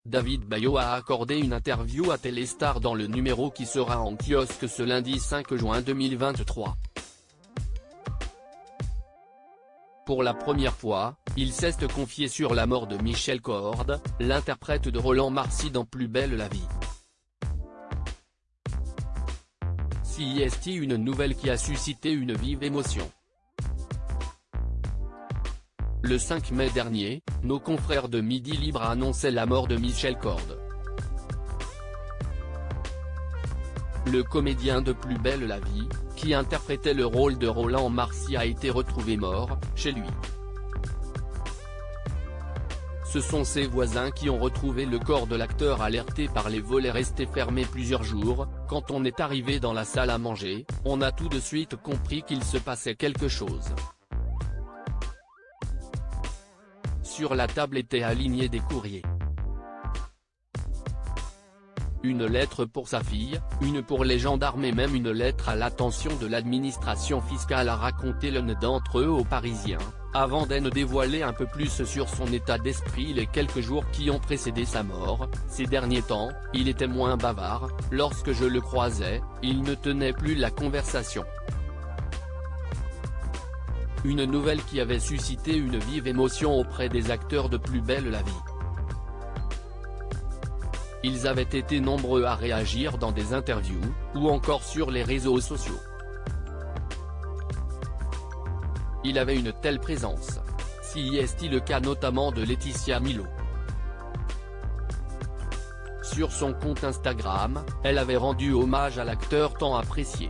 David Bayo a accordé une interview à Téléstar dans le numéro qui sera en kiosque ce lundi 5 juin 2023. Pour la première fois, il s'est confié sur la mort de Michel Cohorde, l'interprète de Roland Marcy dans Plus belle la vie. C'est une nouvelle qui a suscité une vive émotion. Le 5 mai dernier, nos confrères de Midi Libre annonçaient la mort de Michel Cohorde. Le comédien de Plus belle la vie, qui interprétait le rôle de Roland Marcy, a été retrouvé mort, chez lui. Ce sont ses voisins qui ont retrouvé le corps de l'acteur alerté par les volets restés fermés plusieurs jours. Quand on est arrivé dans la salle à manger, on a tout de suite compris qu'il se passait quelque chose. Sur la table étaient alignés des courriers. Une lettre pour sa fille, une pour les gendarmes et même une lettre à l'attention de l'administration fiscale, a raconté l'un d'entre eux aux Parisiens, avant de dévoiler un peu plus sur son état d'esprit les quelques jours qui ont précédé sa mort. Ces derniers temps, il était moins bavard, lorsque je le croisais, il ne tenait plus la conversation. Une nouvelle qui avait suscité une vive émotion auprès des acteurs de Plus belle la vie. Ils avaient été nombreux à réagir dans des interviews, ou encore sur les réseaux sociaux. Il avait une telle présence. C'est le cas notamment de Laetitia Milo. Sur son compte Instagram, elle avait rendu hommage à l'acteur tant apprécié.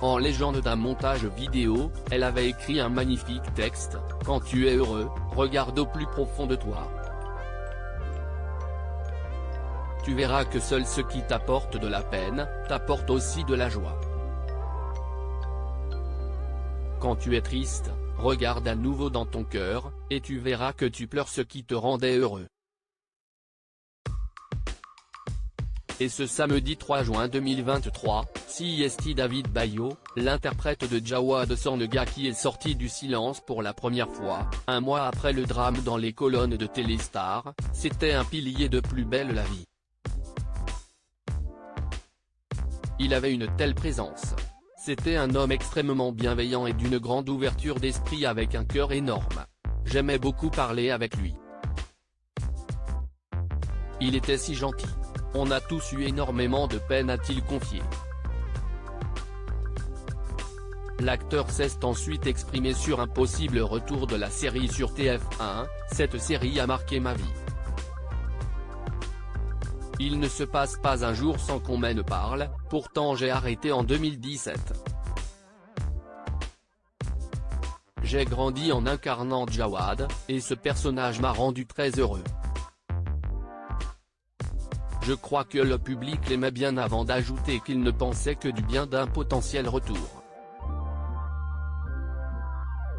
En légende d'un montage vidéo, elle avait écrit un magnifique texte: « Quand tu es heureux, regarde au plus profond de toi. Tu verras que seul ce qui t'apporte de la peine, t'apporte aussi de la joie. Quand tu es triste, regarde à nouveau dans ton cœur, et tu verras que tu pleures ce qui te rendait heureux. » Et ce samedi 3 juin 2023, c'est David Bayo, l'interprète de Jawad Sanega, qui est sorti du silence pour la première fois, un mois après le drame dans les colonnes de Téléstar. C'était un pilier de Plus belle la vie. Il avait une telle présence. C'était un homme extrêmement bienveillant et d'une grande ouverture d'esprit avec un cœur énorme. J'aimais beaucoup parler avec lui. Il était si gentil. On a tous eu énormément de peine, a-t-il confié. L'acteur s'est ensuite exprimé sur un possible retour de la série sur TF1, « Cette série a marqué ma vie. Il ne se passe pas un jour sans qu'on m'en parle, pourtant j'ai arrêté en 2017. J'ai grandi en incarnant Jawad, et ce personnage m'a rendu très heureux. Je crois que le public l'aimait bien avant d'ajouter qu'il ne pensait que du bien d'un potentiel retour.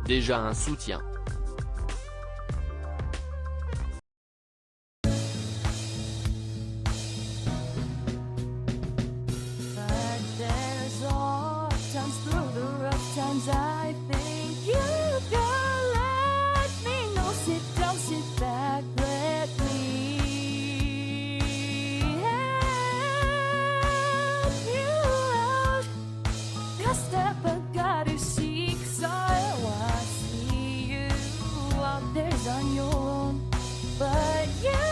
Déjà un soutien. On your own, but you